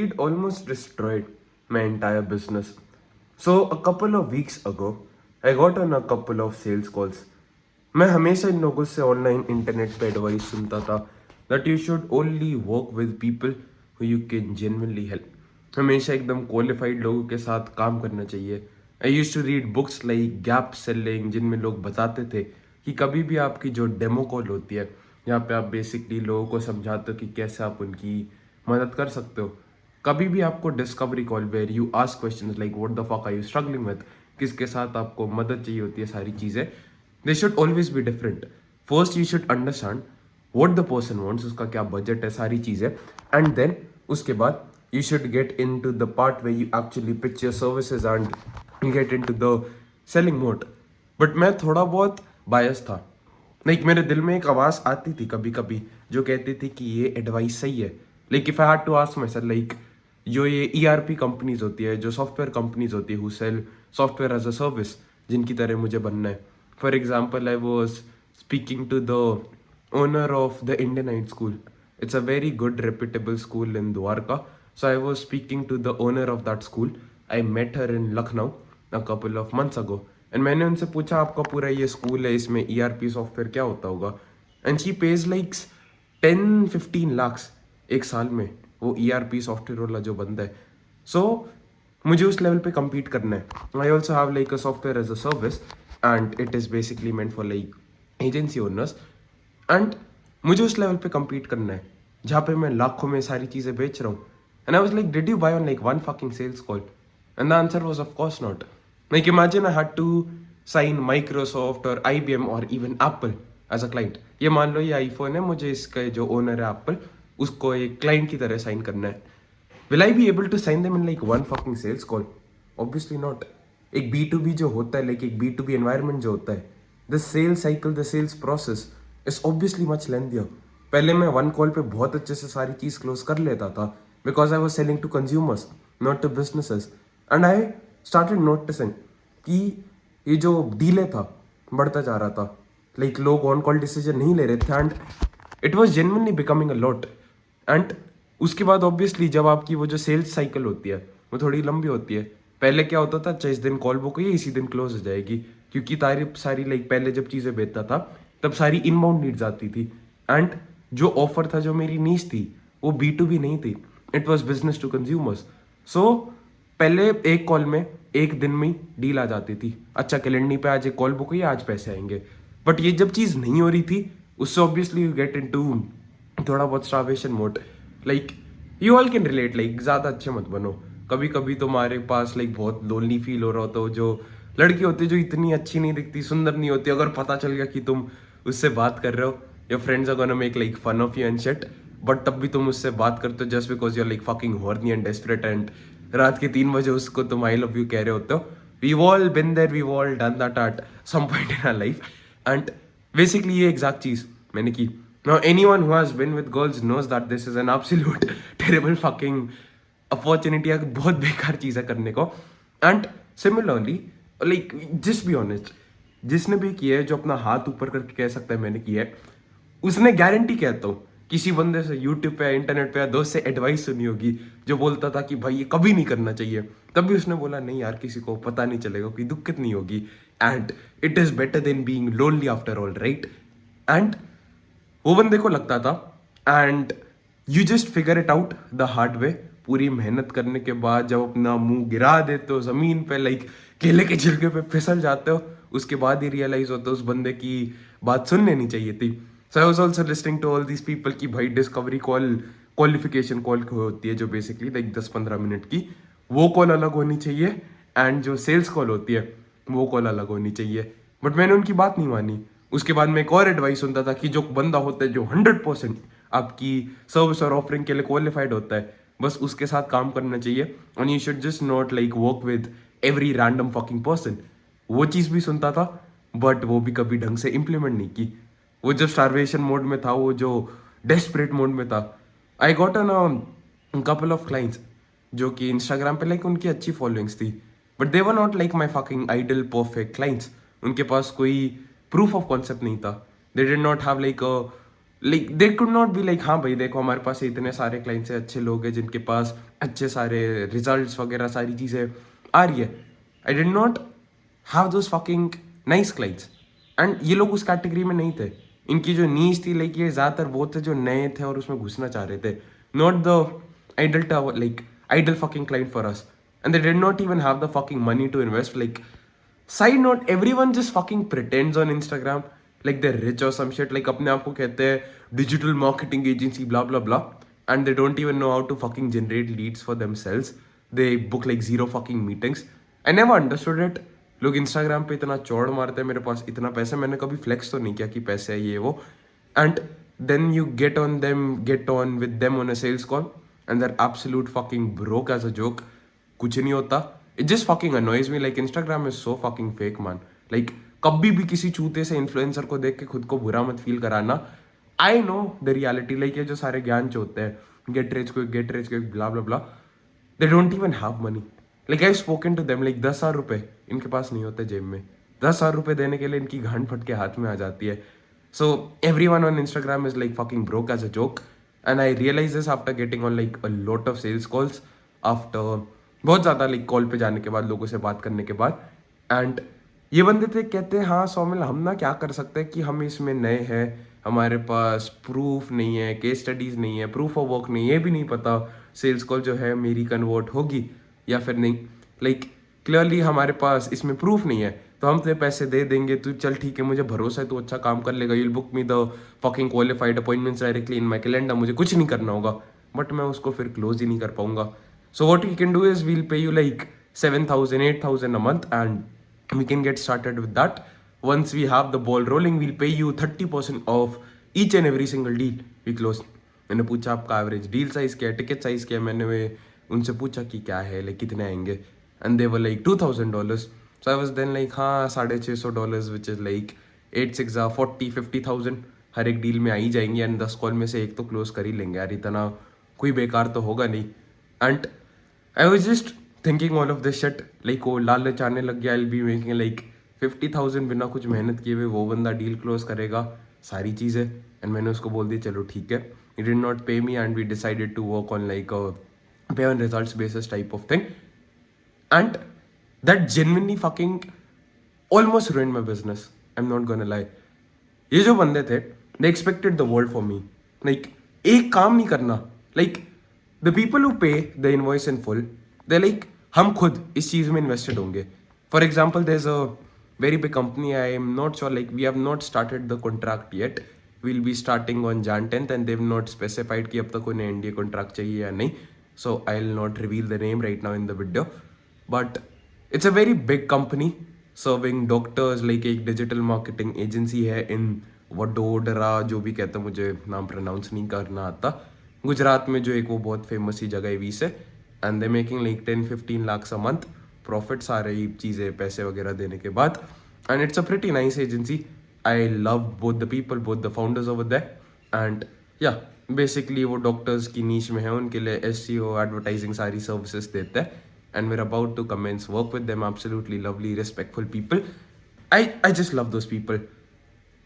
It almost destroyed my entire business. So a couple of weeks ago, I got on a couple of sales calls. मैं हमेशा इन लोगों से online internet पे advice सुनता था that you should only work with people who you can genuinely help. हमेशा एकदम qualified लोगों के साथ काम करना चाहिए। I used to read books like gap selling जिनमें लोग बताते थे कि कभी भी आपकी जो डेमो कॉल होती है यहाँ पे आप बेसिकली लोगों को समझाते हो कि कैसे आप उनकी मदद कर सकते हो। कभी भी आपको discovery call where you ask questions like what the fuck are you struggling with, किसके साथ आपको मदद चाहिए होती है, सारी चीज़ें they should always be different. First you should understand what the person wants, उसका क्या बजट है, सारी चीज़ें, एंड देन उसके बाद you should get in to the part way you actually pitch your services and you get in to the selling mode. But मैं थोड़ा बहुत बायस था। लाइक मेरे दिल में एक आवाज़ आती थी कभी कभी जो कहती थी कि ये एडवाइस सही है। Like if I had to ask myself, like जो ये ERP कंपनीज होती है, जो सॉफ्टवेयर कंपनीज होती है who sell software as a service, जिनकी तरह मुझे बनना है। For example I was speaking to the owner of the Indian IT school. It's a very good reputable school in Dwarka. So I was speaking to the owner of that school. I met her in Lucknow a couple of months ago. And मैंने उनसे पूछा आपका पूरा ये school है, इसमें ERP software क्या होता होगा? And she page like 10-15 lakhs एक साल में वो ERP सॉफ्टवेयर वाला जो बंदा है। सो मुझे उस लेवल पे compete करना है। I also have like a software as a service and it is basically meant for like agency owners. And मुझे उस लेवल पे compete करना है जहाँ पे मैं लाखों में सारी चीज़ें बेच रहा हूँ। And I was like did you buy on like one fucking sales call? And the answer was of course not. Like imagine I had to sign Microsoft और IBM और even Apple as a client. ये मान लो ये iPhone है, मुझे इसका जो owner है एप्पल, उसको एक क्लाइंट की तरह साइन करना है। Will I be able to sign them in like one fucking sales call? Obviously not. एक B2B जो होता है, लाइक एक B2B एनवायरनमेंट जो होता है, the sales cycle, the sales process is obviously much lengthier. पहले मैं वन कॉल पे बहुत अच्छे से सारी चीज़ क्लोज कर लेता था because I was selling to consumers not to businesses. And I started noticing कि ये जो डीले था बढ़ता जा रहा था। लाइक लोग ऑन कॉल डिसीजन नहीं ले रहे थे and it was genuinely becoming a lot. And उसके बाद ऑब्वियसली जब आपकी वो जो सेल्स साइकिल होती है वो थोड़ी लंबी होती है। पहले क्या होता था, अच्छा इस दिन कॉल बुक हुई, इसी दिन क्लोज हो जाएगी, क्योंकि तारीफ सारी लाइक पहले जब चीज़ें बेचता था तब सारी इनबाउंड नीड्स आती थी। एंड जो ऑफर था, जो मेरी नीच थी, वो B2B नहीं थी, it was business to consumers. So पहले एक कॉल में एक दिन में डील आ जाती थी, अच्छा कैलेंडर पे आज एक कॉल बुक हुई, आज पैसे आएंगे। बट ये जब चीज़ नहीं हो रही थी उससे ऑब्वियसली यू गेट इनटू थोड़ा बहुत starvation mode. Like you all can relate, like ज़्यादा अच्छे मत बनो। कभी कभी तुम्हारे पास लाइक बहुत लोनली फील हो रहा होता हो, जो लड़की होती है जो इतनी अच्छी नहीं दिखती, सुंदर नहीं होती, अगर पता चल गया कि तुम उससे बात कर रहे हो, your friends are gonna make like fun of you and shit, but तब भी तुम उससे बात करते हो just because you are like fucking horny and desperate and रात के 3 बजे उसको तुम आई लव यू कह रहे होते हो। We all been there, we all done that at some point in our life. And basically ये एग्जैक्ट चीज़ मैंने की। Now anyone who has been with girls knows that this is an absolute terrible fucking opportunity है, बहुत बेकार चीज़ है करने को। And similarly like just be honest, जिसने भी किया है, जो अपना हाथ ऊपर करके कह सकता है मैंने किया है, उसने गारंटी कहता हूँ किसी बंदे से यूट्यूब पे, इंटरनेट पे या दोस्त से एडवाइस सुनी होगी जो बोलता था कि भाई ये कभी नहीं करना चाहिए, तब भी उसने बोला नहीं यार किसी को पता नहीं चलेगा, कोई दिक्कत नहीं होगी, and it is better than being lonely after all, right? And वो बंदे को लगता था and you just figure it out the hard way. पूरी मेहनत करने के बाद जब अपना मुंह गिरा देते हो जमीन पे, लाइक केले के छिलके पे फिसल जाते हो, उसके बाद ही रियलाइज होता है उस बंदे की बात सुन लेनी चाहिए थी। So I was also listening to all these people कि भाई डिस्कवरी कॉल, क्वालिफिकेशन कॉल होती है जो बेसिकली लाइक 10-15 मिनट की, वो कॉल अलग होनी चाहिए एंड जो सेल्स कॉल होती है वो कॉल अलग होनी चाहिए। बट मैंने उनकी बात नहीं मानी। उसके बाद मैं एक और एडवाइस सुनता था कि जो बंदा होता है जो 100% आपकी सर्विस और ऑफरिंग के लिए क्वालिफाइड होता है, बस उसके साथ काम करना चाहिए and you should just not like work with every random fucking person. वो चीज़ भी सुनता था बट वो भी कभी ढंग से इम्प्लीमेंट नहीं की। वो जब स्टारवेशन मोड में था, वो जो डेस्परेट मोड में था, I got an couple of clients जो कि इंस्टाग्राम पे लाइक उनकी अच्छी फॉलोइंग्स थी, but they were not like my fucking ideal perfect clients. उनके पास कोई प्रूफ ऑफ कॉन्सेप्ट नहीं था। They did not have like a like they could not be like हाँ भाई देखो हमारे पास इतने सारे क्लाइंट्स हैं, अच्छे लोग हैं जिनके पास अच्छे सारे रिजल्ट्स वगैरह सारी चीज़ें आ रही है. I did not have those fucking nice clients. And ये लोग उस कैटेगरी में नहीं थे. इनकी जो नीच थी लाइक ये ज़्यादातर वो थे जो नए थे और उसमें घुसना चाह रहे थे. Not the ideal like ideal fucking client for us. And they did not even have the fucking money to invest. Like side note, everyone just fucking pretends on Instagram like they're rich or some shit. Like अपने आप को कहते हैं digital marketing agency blah blah blah, and they don't even know how to fucking generate leads for themselves. They book like zero fucking meetings. I never understood it. लोग Instagram पे इतना चौड़ मारते हैं मेरे पास इतना पैसा. मैंने कभी flex तो नहीं किया कि पैसे है ये वो. And then you get on with them on a sales call and they're absolute fucking broke as a joke. कुछ नहीं होता. It just fucking annoys me. Like Instagram is so fucking fake, man. Like कभी भी किसी चूते से influencer को देख के खुद को बुरा मत फील कराना. I know the reality. Like ये जो सारे ज्ञान होते हैं get rich quick blah blah blah, they don't even have money. Like I spoken to them. Like 10,000 रुपये इनके पास नहीं होते जेब में. 10,000 रुपये देने के लिए इनकी घान फट के हाथ में आ जाती है. So everyone on Instagram is like fucking broke as a joke. And I realise this after getting on like a lot of sales calls. After बहुत ज़्यादा लाइक कॉल पे जाने के बाद लोगों से बात करने के बाद. एंड ये बंदे थे कहते हैं हाँ सौमिल हम ना क्या कर सकते हैं कि हम इसमें नए हैं, हमारे पास प्रूफ नहीं है, केस स्टडीज़ नहीं है, प्रूफ ऑफ वर्क नहीं है, ये भी नहीं पता सेल्स कॉल जो है मेरी कन्वर्ट होगी या फिर नहीं. लाइक क्लियरली हमारे पास इसमें प्रूफ नहीं है तो हम तुझे पैसे दे देंगे, तू चल ठीक है मुझे भरोसा है तू अच्छा काम कर लेगा, you'll book me the fucking qualified appointments directly in my calendar. मुझे कुछ नहीं करना होगा बट मैं उसको फिर क्लोज ही नहीं कर पाऊंगा. So what we can do is we'll pay you like 7,000, 8,000 a month and we can get started with that. Once we have the ball rolling, we'll pay you 30% of each and every single deal we close. मैंने पूछा आपका average deal size क्या है, ticket size क्या है. मैंने उनसे पूछा कि क्या है लाइक कितने आएंगे and they were like $2,000. So I was then like हाँ $650 विच इज़ लाइक 8 6 40-50,000 हर एक डील में आ ही जाएंगे. एंड 10 कॉल में से एक तो क्लोज कर ही लेंगे यार, इतना कोई बेकार तो होगा नहीं. And I was just thinking all of this shit. Like वो लालच आने लग गया. I'll be making like 50,000 बिना कुछ मेहनत किए हुए वो बंदा डील क्लोज करेगा सारी चीज़ें. एंड मैंने उसको बोल दिया चलो ठीक है. He did not pay me and we decided to work on like a pay on results basis type of thing. And that genuinely fucking almost ruined my business. I'm not gonna lie. ये जो बंदे थे they expected the world for me. Like एक काम नहीं करना. Like the people who pay the invoice in full, they're like हम खुद इस चीज़ में इन्वेस्टेड होंगे. For example there's a very big company, I am not sure, like we have not started the contract yet. We'll be starting on Jan 10th and they've not specified कि अब तक उन्हें NDA contract चाहिए या नहीं. So I'll not reveal the name right now in the video. But it's a very big company serving doctors. like एक digital marketing agency है in Vadodara, जो भी कहता मुझे नाम प्रोनाउंस नहीं करना आता, गुजरात में जो एक वो बहुत फेमस ही जगह है we say. And they making like 10-15 lakh a month profit सारे चीज़ें पैसे वगैरह देने के बाद. And it's a pretty nice agency. I love both the people, both the founders over there. And yeah basically वो डॉक्टर्स की नीच में है, उनके लिए SEO एडवर्टाइजिंग सारी सर्विसेज देते हैं. And we're about to commence work with them. Absolutely lovely, respectful people. I just love those people.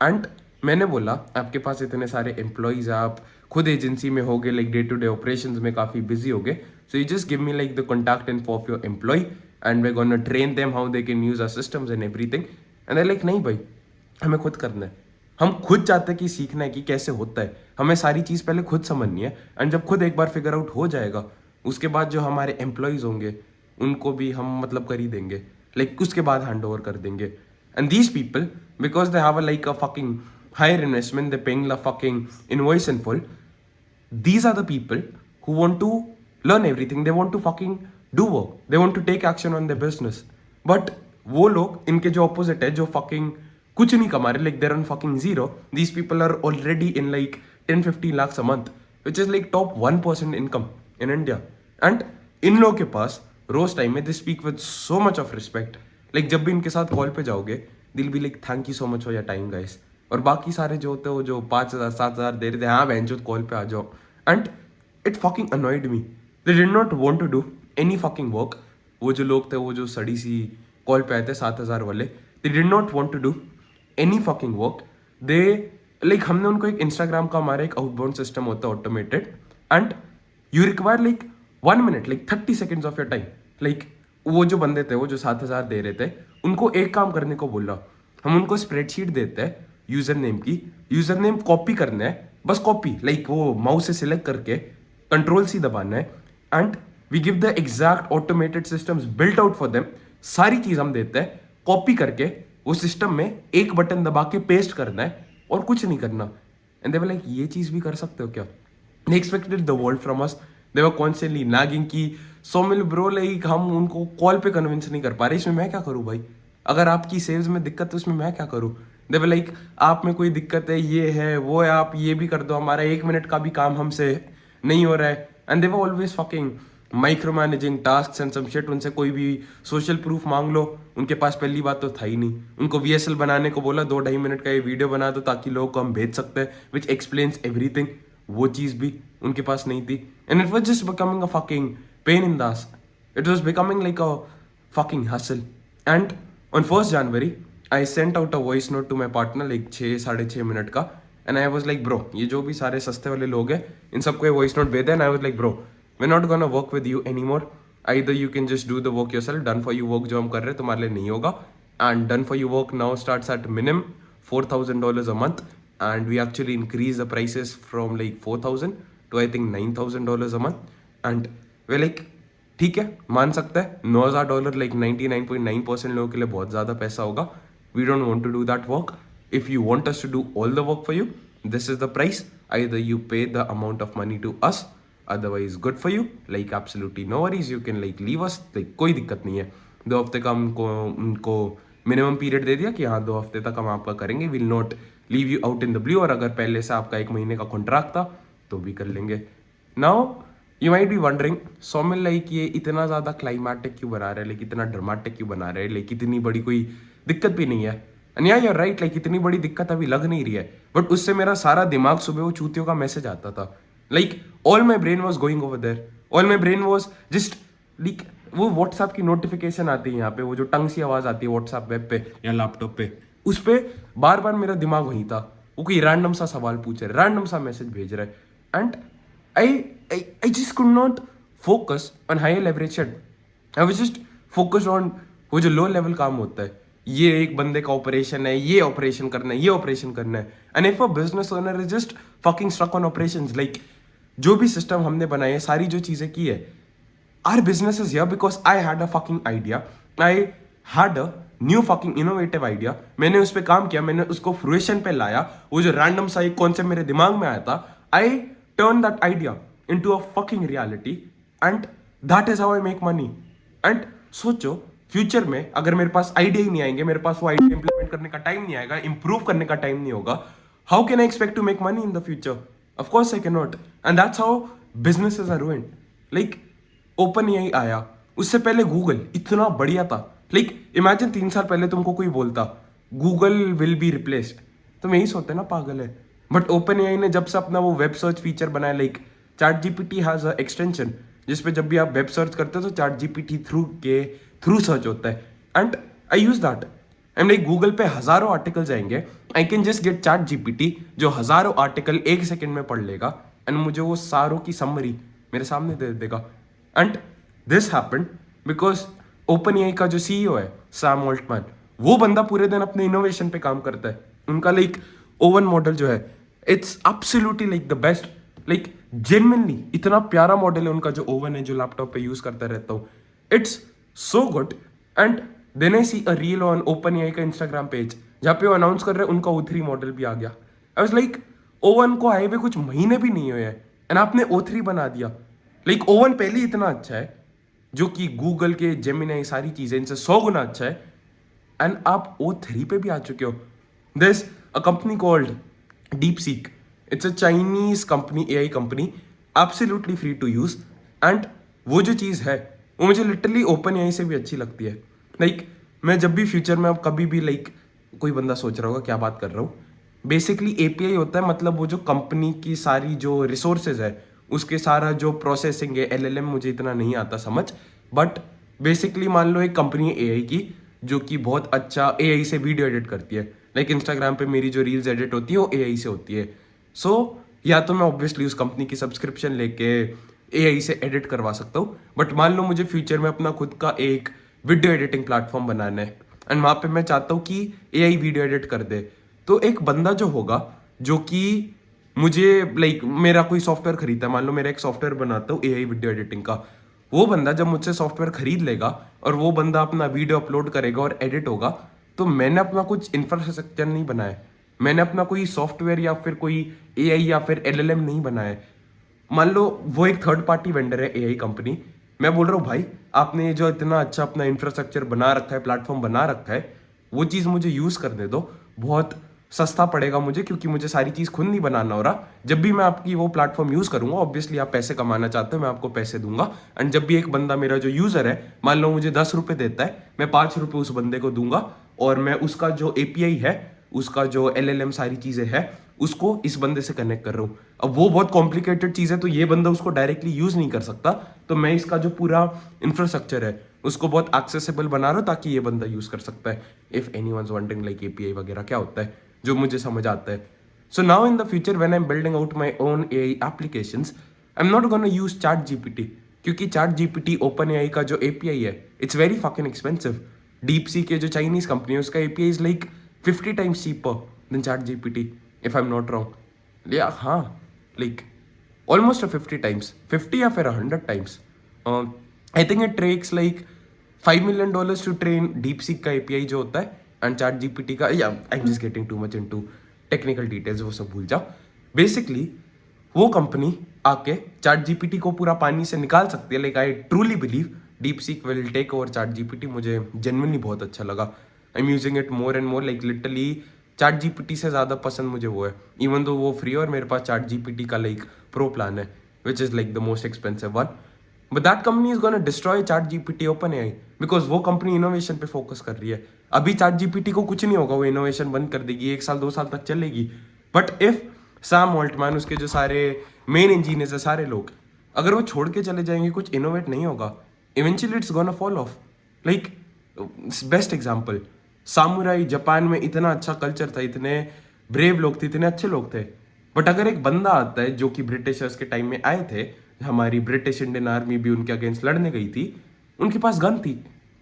And मैंने बोला आपके पास इतने सारे एम्प्लॉयज़, आप खुद एजेंसी में होगे, like day to day operations में काफ़ी बिजी होगे. So you just give me like the contact info of your employ and we gonna train them how they can use our systems and everything. And I like नहीं भाई हमें खुद करना है. हम खुद चाहते हैं कि सीखना है कि कैसे होता है. हमें सारी चीज़ पहले खुद समझनी है. एंड जब खुद एक बार फिगर आउट हो जाएगा उसके बाद जो हमारे एम्प्लॉयज़ होंगे उनको भी हम मतलब कर ही देंगे. लाइक उसके बाद हैंड ओवर कर देंगे. And these people, because they have like a fucking higher investment, they're paying the fucking invoice in full. These are the people who want to learn everything. They want to fucking do work. They want to take action on their business. But वो लोग इनके जो opposite है, जो fucking कुछ नहीं कमा रहे, like they're on fucking zero. These people are already in like 10-15 lakhs a month, which is like top 1% income in India. And इन लोगों के पास रोज टाइम में they speak with so much of respect. Like जब भी इनके साथ call पे जाओगे दिल be like thank you so much for your time guys. और बाकी सारे जो होते हैं वो जो 5,000-7,000 दे रहे थे, हाँ बहन जो कॉल पे आ जाओ. And it fucking annoyed me. They did not want to do any fucking work. वो जो लोग थे वो जो सड़ी सी कॉल पे आए थे 7,000 वाले, they did not want to do any fucking work. They like हमने उनको एक इंस्टाग्राम का हमारा एक आउटबाउंड सिस्टम होता है automated, and you require like 1 minute, like 30 seconds of your time. Like वो जो बंदे थे, वो जो 7,000 दे रहे थे, उनको एक काम करने को बोला, हम उनको स्प्रेडशीट देते हैं यूजर नेम की, यूजर नेम कॉपी करना है, बस कॉपी, लाइक वो माउस से सिलेक्ट करके कंट्रोल सी दबाना है, and we give the exact automated systems built out for them. सारी चीज हम देते हैं, कॉपी करके वो सिस्टम में एक बटन दबा के पेस्ट करना है और कुछ नहीं करना। एंड दे वर लाइक, ये चीज भी कर सकते हो क्या? They expected the world from us. They were constantly nagging कि सोमिल ब्रो, लाइक हम उनको कॉल पे कन्विंस नहीं कर पा रहे, इसमें मैं क्या करूँ भाई? अगर आपकी सेल्स में दिक्कत है उसमें मैं क्या करूँ? दे वर लाइक, आप में कोई दिक्कत है, ये है वो है, आप ये भी कर दो, हमारा 1 मिनट का भी काम हमसे नहीं हो रहा है। And they were always fucking micromanaging task and some shit. उनसे कोई भी सोशल प्रूफ मांग लो, उनके पास पहली बात तो था ही नहीं। उनको VSL बनाने को बोला, 2-2.5 मिनट का ये वीडियो बना दो ताकि लोगों को हम भेज सकते हैं, विच एक्सप्लेन्स एवरीथिंग। वो चीज भी उनके पास नहीं थी, and it was just becoming a fucking pain in the ass. It was becoming like a fucking hustle. And on 1st January I sent out a voice note to my partner, like 6-6.5 minute का, and I was like, bro ये जो भी सारे सस्ते वाले लोग हैं इन सबको ये वॉइस नोट भेज दे। And I was like, bro we not gonna work with you any more, either you can just do the work yourself, done for you work जो हम कर रहे हैं तुम्हारे लिए नहीं होगा, and done for you work now starts at minimum $4,000 a month, and we actually increase the prices from like 4,000 to I think $9,000 a month, and we're like, ठीक है मान सकते हैं $9,000 लाइक 99.9% लोगों के लिए बहुत ज़्यादा पैसा होगा। We don't want to do that work. If you want us to do all the work for you, this is the price, either you pay the amount of money to us, otherwise good for you, like absolutely no worries, you can like leave us, like कोई दिक्कत नहीं है। 2 हफ्ते का उनको minimum period दे दिया कि हाँ 2 हफ्ते तक हम आपका करेंगे, will not leave you out in the blue, और अगर पहले से आपका 1 महीने का कॉन्ट्रैक्ट था तो भी कर लेंगे। Now you might be wondering, Somil like ये इतना ज़्यादा क्लाइमैटिक क्यों बना रहे हैं, लाइक इतना ड्रामेटिक क्यों बना रहे हैं, लाइक इतनी बड़ी कोई दिक्कत भी नहीं है। एंड या यूर राइट, लाइक इतनी बड़ी दिक्कत अभी लग नहीं रही है, बट उससे मेरा सारा दिमाग सुबह वो चूतियों का मैसेज आता था, like all my brain was going over there, all my brain was just like, वो व्हाट्सएप की नोटिफिकेशन आती है यहाँ पे, वो जो टंग सी आवाज़ आती है व्हाट्सएप वेब पे या लैपटॉप पे, उस पर बार बार मेरा दिमाग वहीं था, वो कोई रैंडम सा सवाल पूछ रहा है, रैंडम सा मैसेज भेज रहा है, and I just could not focus on higher leverage shit. I was just focused on वो जो लो लेवल काम होता है, ये एक बंदे का ऑपरेशन है, ये ऑपरेशन करना है, ये ऑपरेशन करना है, and if a business owner is just fucking stuck on operations, like जो भी सिस्टम हमने बनाए है, सारी जो चीजें की है, our business is here because I had a fucking idea. I had a new fucking innovative idea, मैंने उस पर काम किया, मैंने उसको फ्रूएशन पे लाया, वो जो रैंडम सा एक कॉन्सेप्ट मेरे दिमाग में आया था, I turn that idea into a fucking reality, and that is how I make money. And सोचो फ्यूचर में अगर मेरे पास आइडिया ही नहीं आएंगे, मेरे पास वो आइडिया इंप्लीमेंट करने का टाइम नहीं आएगा, इंप्रूव करने का टाइम नहीं होगा, how can I expect to make money in the future? Of course I can not, and that's how businesses are ruined. Like OpenAI आया, उससे पहले गूगल इतना बढ़िया था, लाइक इमेजिन 3 साल पहले तुमको कोई बोलता गूगल विल बी रिप्लेस्ड, तुम यही सोचते ना पागल है। बट ओपन एआई ने जब से अपना वो वेब सर्च फीचर बनाया, like chat GPT has a extension जिसपे जब भी आप वेब सर्च करते हो तो चैट जीपीटी थ्रू सर्च होता है, and I use that. And like Google पे हजारों आर्टिकल्स आएंगे, I can just get chat GPT जो हजारों आर्टिकल 1 सेकेंड में पढ़ लेगा, एंड मुझे वो सारों की समरी मेरे सामने दे देगा। And this happened because open AI का जो सीईओ है सैम ऑल्टमैन, वो बंदा पूरे दिन अपने इनोवेशन पे काम करता है। उनका लाइक ओवन मॉडल जो है, it's absolutely like the best, like genuinely इतना प्यारा मॉडल है उनका जो ओवन है, जो लैपटॉप पे यूज करता रहता हूँ, it's so good. And then I see a reel on OpenAI का इंस्टाग्राम पेज जहाँ पे वो अनाउंस कर रहे हैं उनका O3 मॉडल भी आ गया। आई वाज लाइक, ओवन को आए हुए कुछ महीने भी नहीं हुए हैं एंड आपने O3 बना दिया। लाइक ओवन पहले ही इतना अच्छा है, जो कि गूगल के जेमिनी सारी चीजें इनसे 100 गुना अच्छा है, एंड आप O3 पे भी आ चुके हो। This a company called DeepSeek, it's a Chinese company, AI company, absolutely free to use, and वो जो चीज़ है वो मुझे लिटरली ओपन एआई से भी अच्छी लगती है। लाइक मैं जब भी फ्यूचर में, अब कभी भी, लाइक कोई बंदा सोच रहा होगा क्या बात कर रहा हूँ, बेसिकली एपीआई होता है, मतलब वो जो कंपनी की सारी जो रिसोर्सेज है उसके सारा जो प्रोसेसिंग है, एलएलएम मुझे इतना नहीं आता समझ, बट बेसिकली मान लो एक कंपनी है एआई की जो कि बहुत अच्छा एआई से वीडियो एडिट करती है, लाइक इंस्टाग्राम पे मेरी जो रील्स एडिट होती है वो एआई से होती है। सो या तो मैं ऑब्वियसली उस कंपनी की सब्सक्रिप्शन लेके एआई से एडिट करवा सकता हूँ, बट मान लो मुझे फ्यूचर में अपना खुद का एक वीडियो एडिटिंग प्लेटफॉर्म बनाना है एंड वहाँ पे मैं चाहता हूँ कि एआई वीडियो एडिट कर दे, तो एक बंदा जो होगा जो कि मुझे लाइक मेरा कोई सॉफ्टवेयर खरीदता है, मान लो मेरा एक सॉफ्टवेयर बनाता हूँ एआई वीडियो एडिटिंग का, वो बंदा जब मुझसे सॉफ्टवेयर खरीद लेगा और वो बंदा अपना वीडियो अपलोड करेगा और एडिट होगा, तो मैंने अपना कुछ इंफ्रास्ट्रक्चर नहीं बनाया है, मैंने अपना कोई सॉफ्टवेयर या फिर कोई एआई या फिर एलएलएम नहीं बनाया है। मान लो वो एक थर्ड पार्टी वेंडर है एआई कंपनी, मैं बोल रहा हूँ भाई आपने जो इतना अच्छा अपना इंफ्रास्ट्रक्चर बना रखा है, प्लेटफॉर्म बना रखा है, वो चीज़ मुझे यूज़ करने दो, बहुत सस्ता पड़ेगा मुझे क्योंकि मुझे सारी चीज़ खुद नहीं बनाना हो रहा। जब भी मैं आपकी वो प्लेटफॉर्म यूज़ करूंगा, ऑब्वियसली आप पैसे कमाना चाहते हो, मैं आपको पैसे दूंगा एंड जब भी एक बंदा मेरा जो यूज़र है मान लो मुझे 10 रुपये देता है, मैं 5 रुपये उस बंदे को दूंगा और मैं उसका जो एपीआई है, उसका जो एलएलएम सारी चीज़ें हैं, उसको इस बंदे से कनेक्ट कर रहा हूँ। अब वो बहुत कॉम्प्लिकेटेड चीज़ है तो ये बंदा उसको डायरेक्टली यूज़ नहीं कर सकता, तो मैं इसका जो पूरा इंफ्रास्ट्रक्चर है उसको बहुत एक्सेसिबल बना रहा हूँ ताकि ये बंदा यूज़ कर सकता है। If any one wanting like API वगैरह क्या होता है जो मुझे समझ आता है। So now in the future when I am building out my own AI applications, I am not gonna use chat GPT, क्योंकि चैट जीपीटी ओपन एआई का जो एपीआई है it's very fucking expensive. Deep sea के जो Chinese company है उसका API is like 50 times cheaper than chat GPT, if I am not wrong. या हाँ, लाइक ऑलमोस्ट 50 टाइम्स, 50 या फिर 100 times. I think it takes like $5 million to train DeepSeek का API जो होता है एंड चैट जीपीटी का, या I am just getting too much into technical details, वो सब भूल जाओ। बेसिकली वो कंपनी आके चैट जीपीटी को पूरा पानी से निकाल सकती है। Like I truly believe DeepSeek will take over ChatGPT. मुझे जेन्युइनली बहुत अच्छा लगा, I am using it more and more, like literally ChatGPT से ज़्यादा पसंद मुझे वो है, इवन दो वो फ्री और मेरे पास चैट जीपीटी का लाइक प्रो प्लान है which is like the most expensive one. But that company is gonna destroy chat GPT open AI because वो कंपनी इनोवेशन पे फोकस कर रही है। अभी चैट जीपीटी को कुछ नहीं होगा, वो इनोवेशन बंद कर देगी, 1 साल 2 साल तक चलेगी। बट इफ सैम ऑल्टमैन, उसके जो सारे मेन इंजीनियर्स है सारे लोग, अगर वो छोड़ के चले जाएंगे, कुछ इनोवेट नहीं होगा, eventually it's gonna fall of. Like best example, samurai Japan में इतना अच्छा कल्चर था, इतने ब्रेव लोग थे, इतने अच्छे लोग थे, बट अगर एक बंदा आता है जो कि ब्रिटिशर्स के टाइम में आए थे, हमारी ब्रिटिश इंडियन आर्मी भी उनके अगेंस्ट लड़ने गई थी, उनके पास गन थी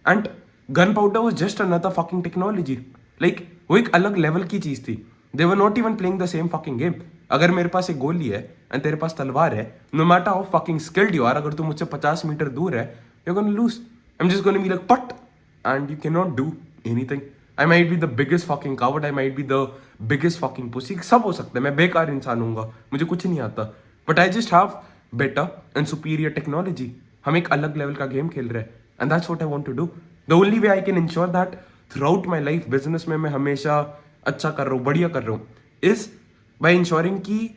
and gun powder was just another fucking technology. Like वो एक अलग लेवल की चीज थी, they were not even playing the same fucking game. अगर मेरे पास एक गोली है एंड तेरे पास तलवार है, no matter how fucking skilled you are, अगर तू मुझसे 50 मीटर दूर है, you gonna lose. I am just gonna be like put and you can not do anything. I might be the biggest fucking coward, I might be the biggest fucking pussy, सब हो सकता है, मैं बेकार इंसान हूँगा, मुझे कुछ नहीं आता, but I just have better and superior technology. हम एक अलग लेवल का गेम खेल रहे हैं and that's what I want to do. The only way I can ensure that throughout my life business में मैं हमेशा अच्छा कर रहा हूँ, बढ़िया कर रहा हूँ, इज बाई इंश्योरिंग कि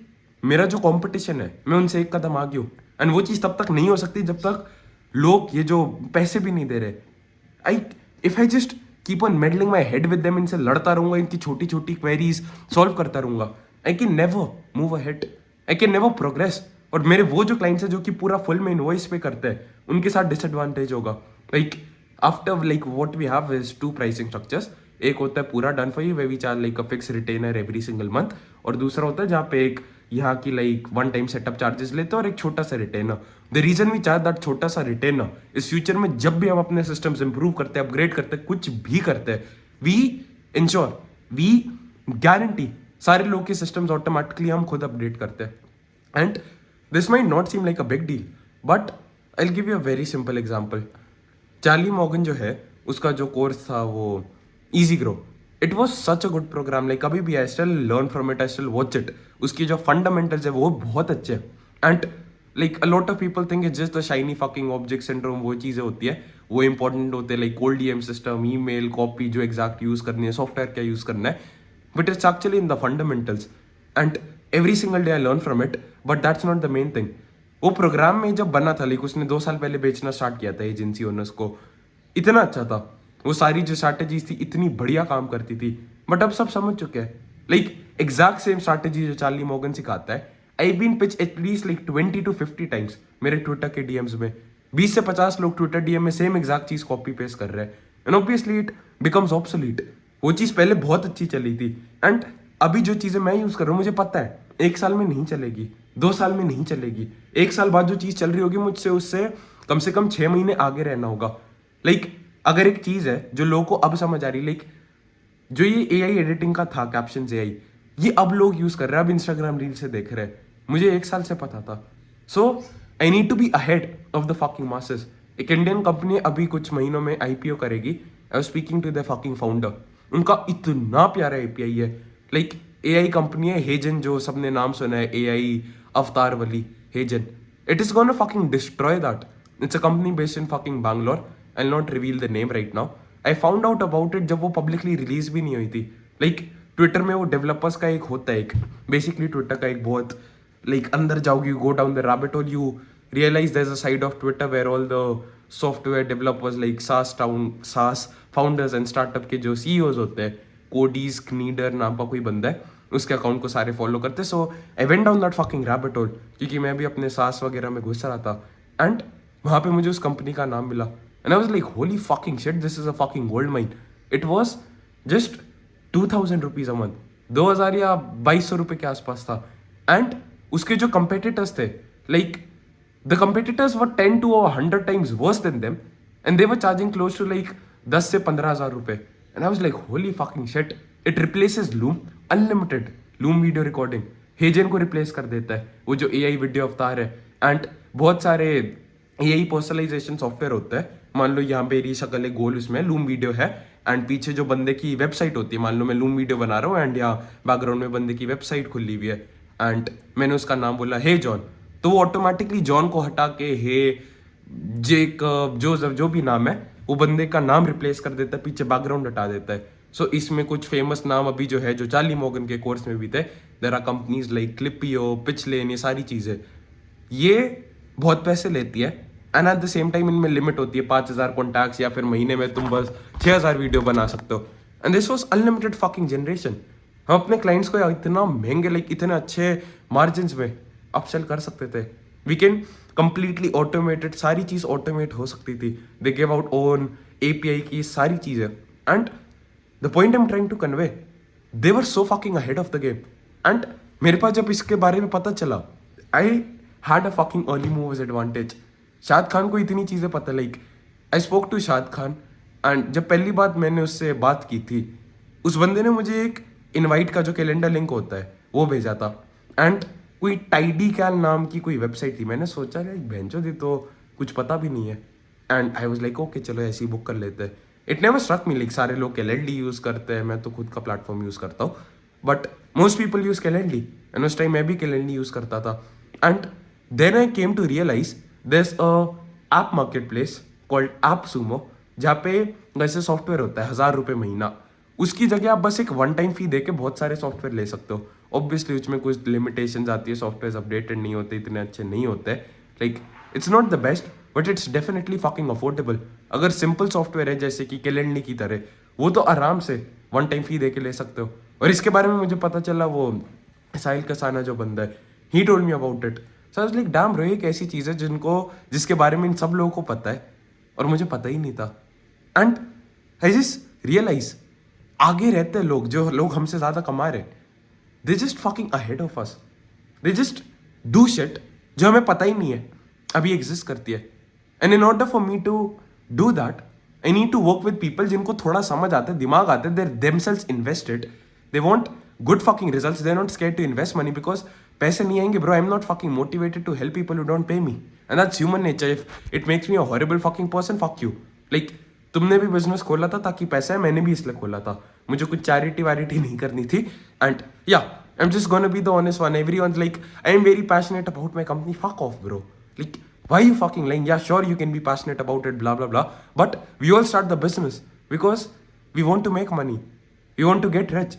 मेरा जो कॉम्पिटिशन है मैं उनसे एक कदम आगे हूँ। एंड वो चीज़ तब तक नहीं हो सकती जब तक लोग ये जो पैसे भी नहीं दे रहे। If I just keep on meddling my head with them, इनसे लड़ता रहूंगा, इनकी छोटी छोटी क्वेरीज सॉल्व करता रहूंगा, I can never move ahead, I can never progress. और मेरे वो जो क्लाइंट्स है जो कि पूरा फुल में इनवॉइस पे करते हैं, उनके साथ डिसएडवांटेज होगा। Like after like what we have is 2 pricing structures. एक होता है पूरा done for you way we charge like a fix retainer every single month, और दूसरा होता है जहाँ पे एक यहाँ की लाइक 1 टाइम सेटअप चार्जेस लेते हैं और एक छोटा सा retainer. The reason we charge that छोटा सा रिटेनर इस फ्यूचर में जब भी हम अपने सिस्टम्स इंप्रूव करते हैं, अपग्रेड करते हैं, कुछ भी करते हैं, वी इंश्योर, वी गारंटी सारे लोग के सिस्टम्स ऑटोमेटिकली हम खुद अपडेट करते हैं। And this might not seem like a big deal, but I will give you a very simple example. Charlie Morgan जो है उसका जो कोर्स था वो Easy Grow, it was such a good program, like अभी भी I still learn from it, I still watch it. उसकी जो फंडामेंटल्स है वो बहुत अच्छे हैं and like a lot of people think it's just the shiny fucking object syndrome, वो चीज़ें होती है, वो इंपॉर्टेंट होते हैं, like cold DM system, email, copy जो एग्जैक्ट यूज़ करनी है, सॉफ्टवेयर क्या यूज़ करना है, but it's actually in the fundamentals and every single day I learn from it, but that's not the main thing. वो programme में जब बना था, लाइक उसने 2 साल पहले बेचना स्टार्ट किया था एजेंसी ओनर्स को, इतना अच्छा था, वो सारी जो स्ट्रैटेजीज थी इतनी बढ़िया काम करती थी, बट अब सब समझ चुके हैं। लाइक एग्जैक्ट सेम स्ट्रैटेजी जो चार्ली मॉर्गन सिखाता है, I been pitch at least like 20 to 50 times मेरे ट्विटर के डीएम्स में। 20 से 50 लोग ट्विटर डीएम में सेम एग्जैक्ट चीज कॉपी पेस्ट कर रहे हैं and obviously it becomes obsolete. वो चीज़ पहले बहुत अच्छी चली थी एंड अभी जो चीज़ें मैं यूज़ कर रहा हूँ मुझे पता है 1 साल में नहीं चलेगी, 2 साल में नहीं चलेगी, 1 साल बाद जो चीज़ चल रही होगी मुझसे उससे कम से कम 6 महीने आगे रहना होगा। लाइक अगर एक चीज़ है जो लोगों को अब समझ आ रही, लाइक जो ये AI एडिटिंग का था, कैप्शन AI, ये अब लोग यूज़ कर रहे हैं, अब इंस्टाग्राम रील से देख रहे हैं, मुझे 1 साल से पता था। So I need to be ahead of the fucking masses. एक इंडियन कंपनी अभी कुछ महीनों में IPO करेगी। I was speaking to the fucking founder, उनका इतना प्यारा API है, लाइक AI कंपनी है हेजन, जो सबने नाम सुना है, AI अवतार वाली HeyGen. It is gonna fucking destroy that. It's a company based in fucking Bangalore. I will not reveal the name right now. I found out about it जब वो पब्लिकली रिलीज भी नहीं हुई थी। लाइक ट्विटर में वो डेवलपर्स का एक होता है, एक बेसिकली ट्विटर का एक बहुत लाइक अंदर जाओगे, you go down the rabbit hole, you realise there is a side of Twitter where all the software developers like SaaS founders and startup के जो CEOs होते हैं, कोडीज कनीडर नाम का कोई बंदा है, उसके अकाउंट को सारे फॉलो करते। So I went down that fucking rabbit hole क्योंकि मैं भी अपने सास वगैरह में घुस रहा था एंड वहाँ पे मुझे उस कंपनी का नाम मिला and I was like holy fucking shit, this is a fucking gold mine. It was just 2000 rupees a month, 2000 या 2200 रुपये के आसपास था एंड उसके जो कंपेटिटर्स थे, like the competitors were 10 to 100 times worse than them and they were charging close to like 10 से 15,000 रुपए and I was like holy fucking shit, it replaces Loom, unlimited Loom video recording HeyGen को replace कर देता है, वो जो AI video अवतार है एंड बहुत सारे AI पर्सनलाइजेशन सॉफ्टवेयर होता है। मान लो यहाँ पे मेरी शक्ल है गोल, उसमें लूम वीडियो है एंड पीछे जो बंदे की वेबसाइट होती है, मान लो मैं लूम वीडियो बना रहा हूँ एंड यहाँ बैकग्राउंड में बंदे की वेबसाइट खुली हुई है एंड मैंने उसका नाम बोला हे जॉन, तो वो ऑटोमेटिकली जॉन को हटा के हे जेक जो भी नाम है वो बंदे का नाम रिप्लेस कर देता है, पीछे बैकग्राउंड हटा देता है। सो इसमें कुछ फेमस नाम अभी जो है जो चार्ली मॉर्गन के कोर्स में भी थे, देयर आर कंपनीज लाइक क्लिपियो, पिचलेन, ये सारी चीज़ें ये बहुत पैसे लेती है and at the same time इनमें लिमिट होती है 5000 कॉन्टैक्ट्स या फिर महीने में तुम बस 6000 वीडियो बना सकते हो and this was unlimited fucking generation. हम अपने क्लाइंट्स को इतना महंगे लाइक इतने अच्छे मार्जिन में अपसेल कर सकते थे। वी कैन कंप्लीटली ऑटोमेटेड, सारी चीज़ ऑटोमेट हो सकती थी। They give out own API की सारी चीज़ें and the point I am trying to convey, they were so fucking ahead of the game and मेरे पास जब इसके बारे में पता चला, I had a fucking early movers advantage. Shad Khan को इतनी चीज़ें पता, लाइक आई स्पोक टू शाद खान एंड जब पहली बात मैंने उससे बात की थी, उस बंदे ने मुझे एक इनवाइट का जो कैलेंडर लिंक होता है वो भेजा था एंड कोई टाइडी कैल नाम की कोई वेबसाइट थी। मैंने सोचा लाइक भेंचो दी तो कुछ पता भी नहीं है and I was like okay चलो ऐसे ही बुक कर लेते हैं। It never struck me like सारे लोग कैलेंडली यूज़ करते हैं, मैं तो खुद का प्लेटफॉर्म यूज़ करता हूँ, but most people use Calendly and उस टाइम मैं भी कैलेंडली यूज़ करता था and then I came to realise there's a app marketplace called AppSumo जहाँ पे वैसे सॉफ्टवेयर होता है 1000 रुपये महीना, उसकी जगह आप बस एक वन टाइम फी दे के बहुत सारे सॉफ्टवेयर ले सकते हो। ऑब्वियसली उसमें कुछ लिमिटेशंस आती है, सॉफ्टवेयर अपडेटेड नहीं होते, इतने अच्छे नहीं होते, like it's not the best but it's definitely fucking affordable. अगर सिंपल सॉफ्टवेयर है जैसे कि कैलेंडली की तरह, वो तो आराम से वन टाइम फी दे के ले सकते हो। और इसके बारे में मुझे पता चला, वो साहिल कसाना जो बंदा है, he told me about it. So I was like damn bro, एक ऐसी चीज़ है जिसके बारे में इन सब लोगों को पता है और मुझे पता ही नहीं था। एंड आई जस्ट रियलाइज आगे रहते लोग, जो लोग हमसे ज़्यादा कमा रहे, they just fucking ahead of us, they just do shit जो हमें पता ही नहीं है अभी एग्जिस्ट करती है। And in order for me to do that I need to work with people जिनको थोड़ा समझ आता है, दिमाग आता है, they're themselves invested, they want good fucking results, they are not scared to invest money because पैसे नहीं आएंगे bro. I am not fucking motivated to help people who don't pay me and that's human nature. If it makes me a horrible fucking person, fuck you. Like तुमने भी business खोला था ताकि पैसा है, मैंने भी इसलिए खोला था, मुझे कुछ चैरिटी वैरिटी नहीं करनी थी। एंड या I am just gonna be the honest one, everyone like I am very passionate about my company, fuck off bro, like why are you fucking lying? Yeah, sure you can be passionate about it, blah blah blah, but we all start the business because we want to make money, we want to get rich,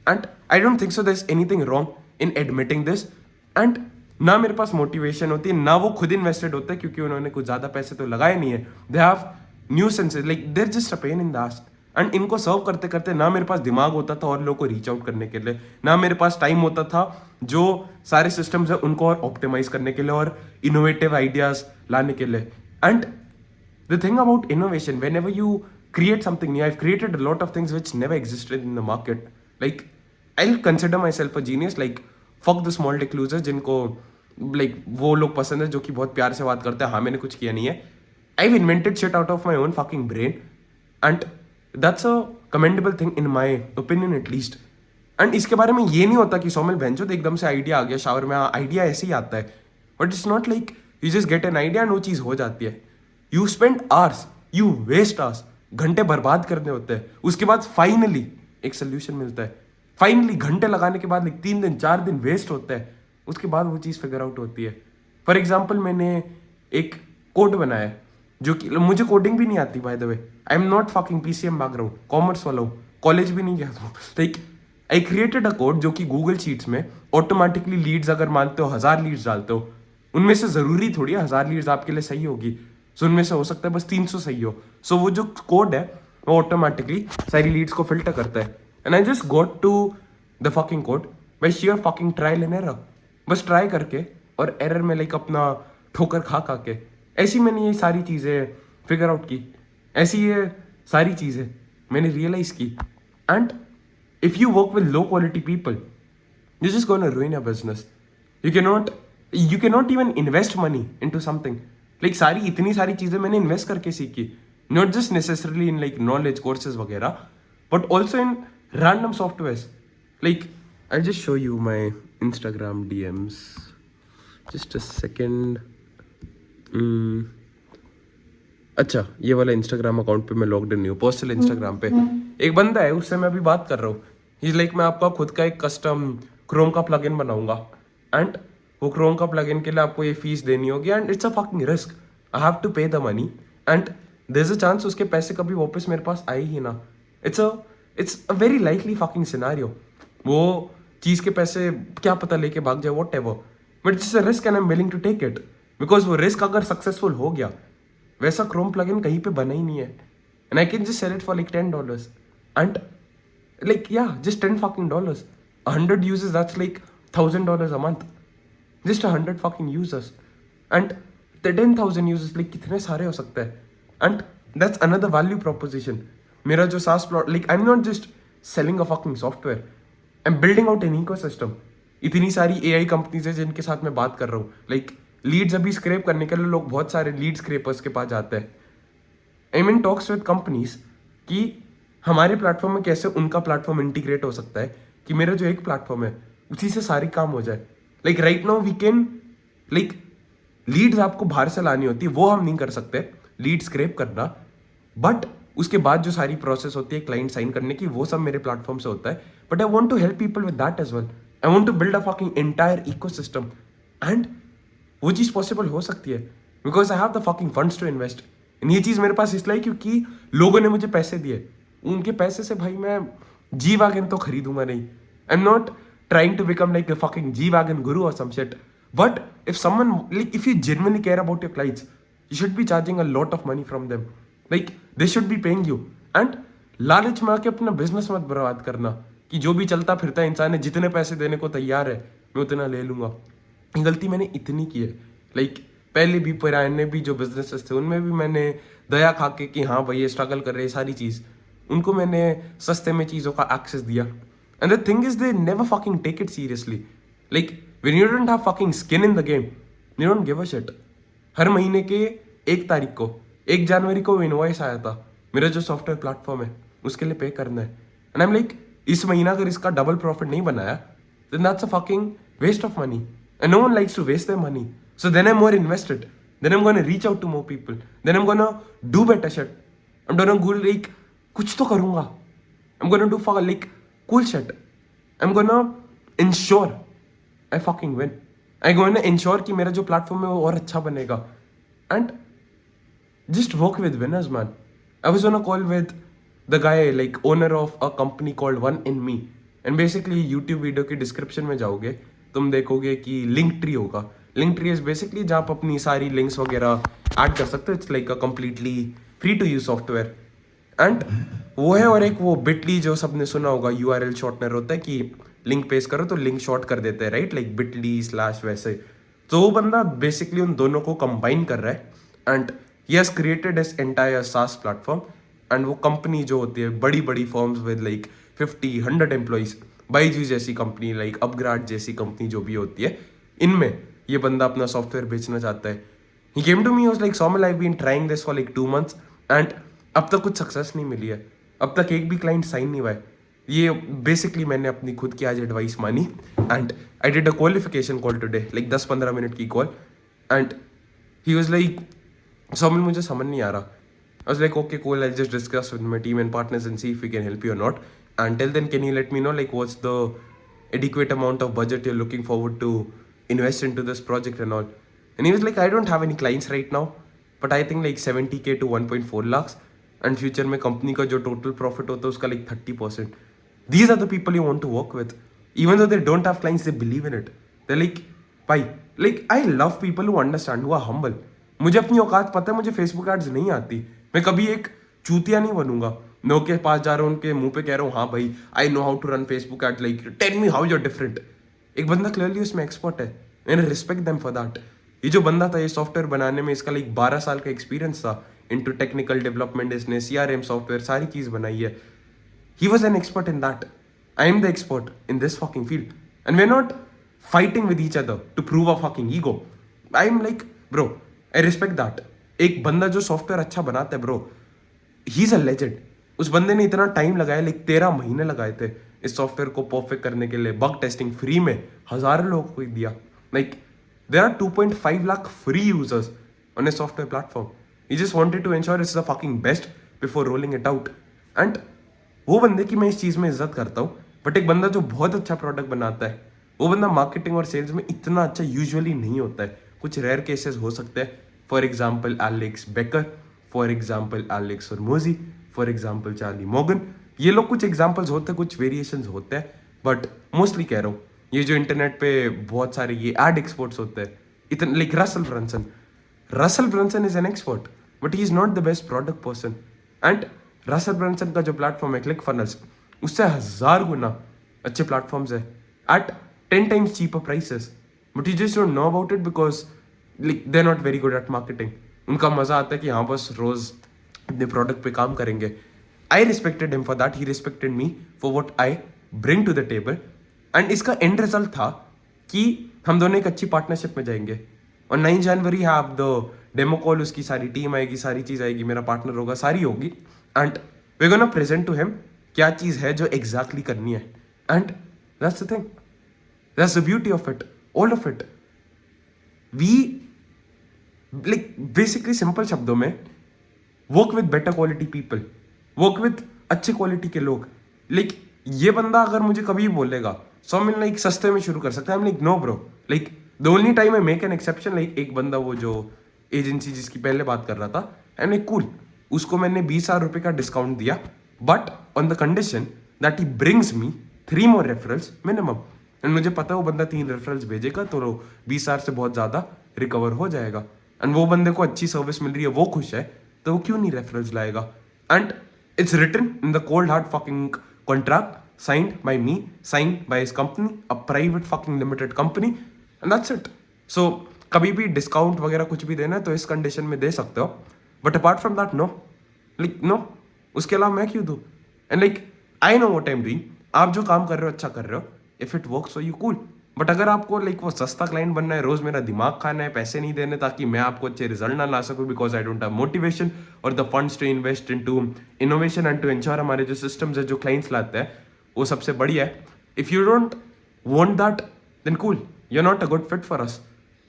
and I don't think so there's anything wrong in admitting this. And ना मेरे पास motivation होती है, ना वो खुद invested होता है क्योंकि उन्होंने कुछ ज़्यादा पैसे तो लगाए नहीं है। They have new senses, like there just a pain in the ass. And इनको सर्व करते करते ना मेरे पास दिमाग होता था और लोगों को रीच आउट करने के लिए, ना मेरे पास टाइम होता था जो सारे सिस्टम्स है उनको और ऑप्टिमाइज करने के लिए और इनोवेटिव आइडियाज लाने के लिए। And the thing about innovation, when ever you create something new. I've created a lot of things which never existed in the market. Like, I'll consider myself a genius. Like, fuck the small dick losers जिनको like वो लोग पसंद है जो कि बहुत प्यार से बात करते हैं, हाँ मैंने कुछ किया नहीं है. I've invented shit out of my own fucking brain, and that's a commendable thing in my opinion at least. And इसके बारे में ये नहीं होता कि सौमिल भैंचो तो एकदम से आइडिया आ गया शावर में, आइडिया ऐसे ही आता है. But it's not like you just get an idea and वो चीज़ हो जाती है. You spend hours, you waste hours, घंटे बर्बाद करने होते हैं. उसके बाद फाइनली एक सोल्यूशन मिलता है. फाइनली घंटे लगाने के बाद 3 दिन 4 दिन वेस्ट होता है. उसके बाद वो चीज़ फिगर आउट होती है. फॉर एग्जाम्पल मैंने एक कोड बनाया है जो कि मुझे कोडिंग भी नहीं आती by the way. I am not fucking PCM background, commerce वाला हूँ, कॉलेज भी नहीं गया था. Like I created a code जो कि गूगल शीट्स में ऑटोमेटिकली लीड्स अगर मानते हो 1000 लीड्स डालते हो, उनमें से ज़रूरी थोड़ी 1000 लीड्स आपके लिए सही होगी. सो उनमें से हो सकता है बस 300 सही हो. सो वो जो कोड है वो ऑटोमेटिकली सारी लीड्स को फिल्टर करता है. And I just got to the fucking code by sheer fucking trial and error. बस ट्राई करके और एरर में लाइक अपना ठोकर खा के ऐसी मैंने ये सारी चीज़ें फिगर आउट की. ऐसी ये सारी चीज़ें मैंने रियलाइज की. And if you work with low quality people, you're just going to ruin your business. You cannot even invest money into something. Like इतनी सारी चीजें मैंने इन्वेस्ट करके सीखी. Not just necessarily in like knowledge courses वगैरह, but also in random softwares. Like I'll just show you my Instagram DMs. Just a second. अच्छा, ये वाला इंस्टाग्राम अकाउंट पे मैं लॉग्ड इन नहीं हूँ. पर्सनल इंस्टाग्राम पे एक बंदा है, उससे मैं अभी बात कर रहा हूँ. ही लाइक मैं आपका खुद का एक कस्टम क्रोम का प्लगइन बनाऊंगा एंड वो क्रोम का प्लगइन के लिए आपको ये फीस देनी होगी and it's a fucking risk. I have to pay the money and there is a chance उसके पैसे कभी वापस मेरे पास आए ही ना. It's a very likely fucking scenario. वो चीज़ के पैसे क्या पता लेके भाग जाए, whatever. But it's a risk and I am willing to take it because वो रिस्क अगर सक्सेसफुल हो गया, वैसा क्रोम प्लगइन कहीं पे बना ही नहीं है. And I can just sell it for like $10 and like yeah, just $10 fucking. 100 users, that's like $1,000 a month. Just 100 fucking users and the 10,000 users like कितने सारे हो सकते हैं. And that's another value proposition. मेरा जो SaaS plot, like I'm not just selling a fucking software, I'm building out an ecosystem. इतनी सारी AI companies है जिनके साथ मैं बात कर रहा हूँ. like लीड्स अभी स्क्रैप करने के लिए लोग बहुत सारे लीड स्क्रैपर्स के पास जाते हैं. I mean talks with companies कि हमारे प्लेटफॉर्म में कैसे उनका प्लेटफॉर्म इंटीग्रेट हो सकता है कि मेरा जो एक प्लेटफॉर्म है उसी से सारी काम हो जाए. Like right now we can like leads आपको बाहर से लानी होती है, वो हम नहीं कर सकते, लीड स्क्रैप करना. बट उसके बाद जो सारी प्रोसेस होती है क्लाइंट साइन करने की, वो सब मेरे प्लेटफॉर्म से होता है. But I want to help people with that as well. I want to build a fucking entire ecosystem and वो चीज़ पॉसिबल हो सकती है because I have the fucking funds to invest. ये चीज़ मेरे पास इसलिए क्योंकि लोगों ने मुझे पैसे दिए. उनके पैसे से भाई मैं जी वैगन तो खरीदूंगा नहीं. I am not trying to become like a fucking G wagon guru और some shit. But if someone like if you genuinely care about your clients, you should be charging a lot of money from them. Like they should be paying you. And लालच में आके अपना business मत बर्बाद करना कि जो भी चलता फिरता इंसान है जितने पैसे देने को तैयार है मैं उतना ले लूंगा. ये गलती मैंने इतनी की है. लाइक पहले भी पुराने भी जो बिजनेसेस थे उनमें भी मैंने दया खा के कि हाँ भाई ये स्ट्रगल कर रहे हैं सारी चीज़, उनको मैंने सस्ते में चीज़ों का एक्सेस दिया. And the thing is they never fucking take it seriously. Like when you don't have fucking skin in the game, you don't give a shit. हर महीने के 1 तारीख को 1 जनवरी को इनवॉइस आया था, मेरा जो सॉफ्टवेयर प्लेटफॉर्म है उसके लिए पे करना है. एंड आई एम लाइक इस महीना अगर इसका डबल प्रॉफिट नहीं बनाया then that's a fucking waste of money. And no one likes to waste their money. So then I am more invested. Then I am gonna reach out to more people. Then I am gonna do better shit. I am gonna go like कुछ तो करूंगा. I am gonna do for like cool shit. I am gonna ensure I fucking win. I gonna ensure कि मेरा जो platform है वो और अच्छा बनेगा. And just work with winners man. I was on a call with the guy like owner of a company called one in me. And basically YouTube video की description में जाओगे तुम देखोगे कि लिंक ट्री होगा. लिंक ट्री इज बेसिकली जहाँ आप अपनी सारी लिंक्स वगैरह ऐड कर सकते हो. It's like a completely free to use software. And वो है. और एक वो बिटली जो सबने सुना होगा URL शॉर्टनर होता है कि लिंक पेस्ट करो तो लिंक शॉर्ट कर देते हैं राइट, लाइक बिटली/ वैसे. तो वो बंदा बेसिकली उन दोनों को कंबाइन कर रहा है and he has created his entire SaaS platform. And वो कंपनी जो होती है बड़ी बड़ी firms with like 50-100 employees, Byju's जैसी कंपनी, लाइक अपग्राड जैसी कंपनी जो भी होती है, इनमें ये बंदा अपना सॉफ्टवेयर बेचना चाहता है. He came to me, was like Saumil, I been trying this for like 2 months and अब तक कुछ सक्सेस नहीं मिली है, अब तक एक भी क्लाइंट साइन नहीं हुआ है. ये बेसिकली मैंने अपनी खुद की आज एडवाइस मानी and I did a qualification call today, like 10-15 minute की कॉल. And he was like, Saumil मुझे समझ नहीं आ रहा. I was like, okay, cool, I'll just discuss with my team and partners and see if we can help you or not. Until then, can you let me know like what's the adequate amount of budget you're looking forward to invest into this project and all? And he was like, I don't have any clients right now, but I think like 70K to 1.4 lakhs. And future में company का जो total profit होता है उसका like 30%. These are the people you want to work with. Even though they don't have clients, they believe in it. They're like, भाई, like I love people who understand, who are humble. मुझे अपनी औकात पता है, मुझे Facebook ads नहीं आती. मैं कभी एक चूतिया नहीं बनूंगा. मैं के पास जा रहा हूँ, उनके मुंह पे कह रहा हूँ, हाँ भाई I know how to run Facebook ads, like tell me how you are different. एक बंदा क्लियरली उसमें एक्सपर्ट है and respect them for that. ये जो बंदा था, ये सॉफ्टवेयर बनाने में इसका लाइक 12 साल का एक्सपीरियंस था इनटू टेक्निकल डेवलपमेंट. इसने CRM सॉफ्टवेयर सारी चीज बनाई है. He was an expert in that. I am the expert in this fucking field. And we're not fighting with each other to prove our fucking ego. I am like, bro, I respect that. एक बंदा जो software अच्छा बनाता है, bro, he is a legend. उस बंदे ने इतना टाइम लगाया, लाइक 13 महीने लगाए थे इस सॉफ्टवेयर को परफेक्ट करने के लिए. बग टेस्टिंग फ्री में हजारों लोगों को दिया. Like there are 2.5 lakh free users on a software platform. He just wanted to ensure it's the fucking best before rolling it out. And वो बंदे की मैं इस चीज़ में इज्जत करता हूँ. बट एक बंदा जो बहुत अच्छा प्रोडक्ट बनाता है, वो बंदा मार्केटिंग और सेल्स में इतना अच्छा यूजुअली नहीं होता है. कुछ रेयर केसेस हो सकते हैं. For example Alex Becker, for example Alex Hormozi, for example Charlie Morgan. ये लोग कुछ एग्जाम्पल्स होते हैं, कुछ वेरिएशंस होते हैं. बट मोस्टली कह रहा हूँ, ये जो इंटरनेट पे बहुत सारे ये एड एक्सपर्ट्स होते हैं, इतने like Russell Brunson is an expert but he is not the best product person. And Russell Brunson का जो प्लेटफॉर्म है क्लिक फनल्स, उससे 1000 गुना अच्छे प्लेटफॉर्म्स है at 10 times cheaper prices. But you just don't know about it because like they are not very good at marketing. उनका मजा आता है कि हाँ बस रोज अपने प्रोडक्ट पे काम करेंगे. I respected him for that, he respected me for what I bring to the table. And इसका एंड रिजल्ट था कि हम दोनों एक अच्छी पार्टनरशिप में जाएंगे. और 9 जनवरी हैव द डेमो कॉल, उसकी सारी टीम आएगी, सारी चीज आएगी, मेरा पार्टनर होगा, सारी होगी. And we gonna present to him क्या चीज है जो एग्जैक्टली करनी है. And that's the thing, that's the beauty of it, all of it. We like basically simple शब्दों में work with better quality people, work with अच्छे क्वालिटी के लोग. लाइक ये बंदा अगर मुझे कभी बोलेगा सौमिल लाइक सस्ते में शुरू कर सकता है, I am like no bro. Like the only time I make an exception, like एक बंदा वो जो एजेंसी जिसकी पहले बात कर रहा था, आई एम लाइक कूल, उसको मैंने 20,000 रुपये का डिस्काउंट दिया but on the condition that he brings me 3 more referrals minimum. And मुझे पता है वो बंदा 3 रेफरल्स भेजेगा तो 20,000 से बहुत ज़्यादा रिकवर हो जाएगा. एंड वो बंदे को अच्छी सर्विस मिल रही है, वो खुश है, तो वो क्यों नहीं रेफरल्स लाएगा. And it's written in the cold hard fucking contract signed by me, signed by his company, a private fucking limited company, and that's it. So कभी भी डिस्काउंट वगैरह कुछ भी देना है तो इस कंडीशन में दे सकते हो. But apart from that no, like no, उसके अलावा मैं क्यों दूँ. And like I know what I am doing. आप जो काम कर रहे हो अच्छा कर रहे हो, if it works for you cool. But अगर आपको लाइक वो सस्ता क्लाइंट बनना है, रोज मेरा दिमाग खाना है, पैसे नहीं देने ताकि मैं आपको अच्छे रिजल्ट ना ला सकूं because I don't have motivation और the funds to invest into innovation and to ensure हमारे जो सिस्टम्स है, जो क्लाइंट्स लाते हैं, वो सबसे बढ़िया है. If you don't want that then cool, you are not a good fit for us.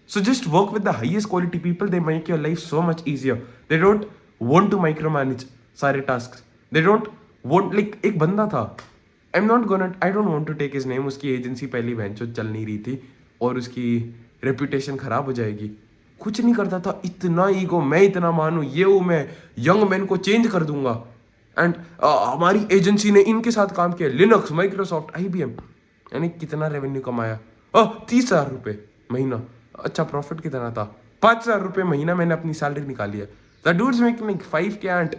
So just work with the highest quality people. They make your life so much easier. They don't want to micromanage सारे tasks. They don't want like एक बंदा था. I don't want to take his name. उसकी agency पहली बेंचो चल नहीं रही थी और उसकी रेपुटेशन खराब हो जाएगी. कुछ नहीं करता था, इतना ईगो, मैं इतना मानूं, ये हूँ मैं, यंग मैन को चेंज कर दूंगा. एंड हमारी एजेंसी ने इनके साथ काम किया, लिनक्स, माइक्रोसॉफ्ट, IBM. यानी कितना रेवेन्यू कमाया, 30,000 रुपये महीना. अच्छा प्रॉफिट कितना था, 5,000 रुपये महीना मैंने अपनी सैलरी निकाली है. The dudes making like 5K. And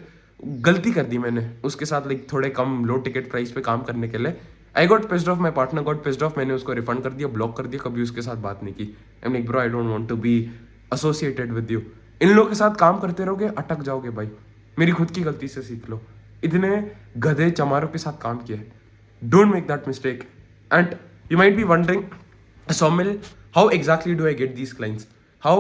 गलती कर दी मैंने उसके साथ, लाइक थोड़े कम लो टिकट प्राइस पे काम करने के लिए. I got pissed off, my partner got pissed off. मैंने उसको रिफंड कर दिया, ब्लॉक कर दिया, कभी उसके साथ बात नहीं की. I am like bro, I don't want to be associated with you. इन लोगों के साथ काम करते रहोगे अटक जाओगे भाई. मेरी खुद की गलती से सीख लो. इतने गधे चमारों के साथ काम किया है. Don't make that mistake. And you might be wondering, Somil, how exactly do I get these clients? How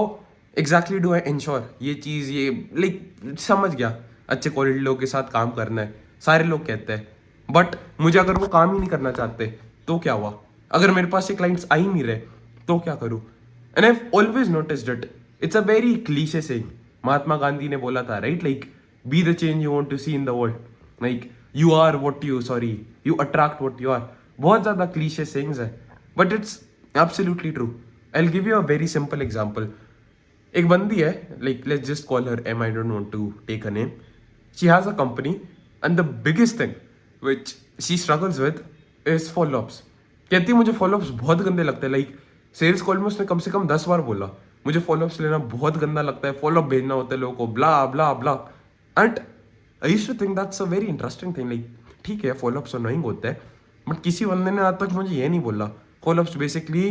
exactly do I ensure ये चीज़ ये लाइक समझ गया अच्छे क्वालिटी लोगों के साथ काम करना है, सारे लोग कहते हैं. बट मुझे अगर वो काम ही नहीं करना चाहते तो क्या हुआ? अगर मेरे पास ये क्लाइंट्स आ ही नहीं रहे तो क्या करूँ? And I always noticed it. It's a very cliche saying. Mahatma Gandhi ने बोला था, right? Like be the change you want to see in the world. Like you are what you attract what you are. बहुत ज़्यादा cliche sayings है but it's absolutely true. I will give you a very simple example. एक बंदी है, like let's just call her M. I don't want to take a name. She has a company and the biggest thing which she struggles with is followups. कहती है मुझे follow-ups बहुत गंदे लगते हैं. लाइक सेल्स कॉल में उसने कम से कम 10 बार बोला मुझे फॉलोअप्स लेना बहुत गंदा लगता है, फॉलोअप भेजना होता है लोगों को, blah blah blah. And I used to think that's a very interesting thing. Like ठीक है, फॉलोअप्स अनोइंग होते हैं बट किसी बंदे ने आज तक मुझे ये नहीं बोला. फॉलोअप्स बेसिकली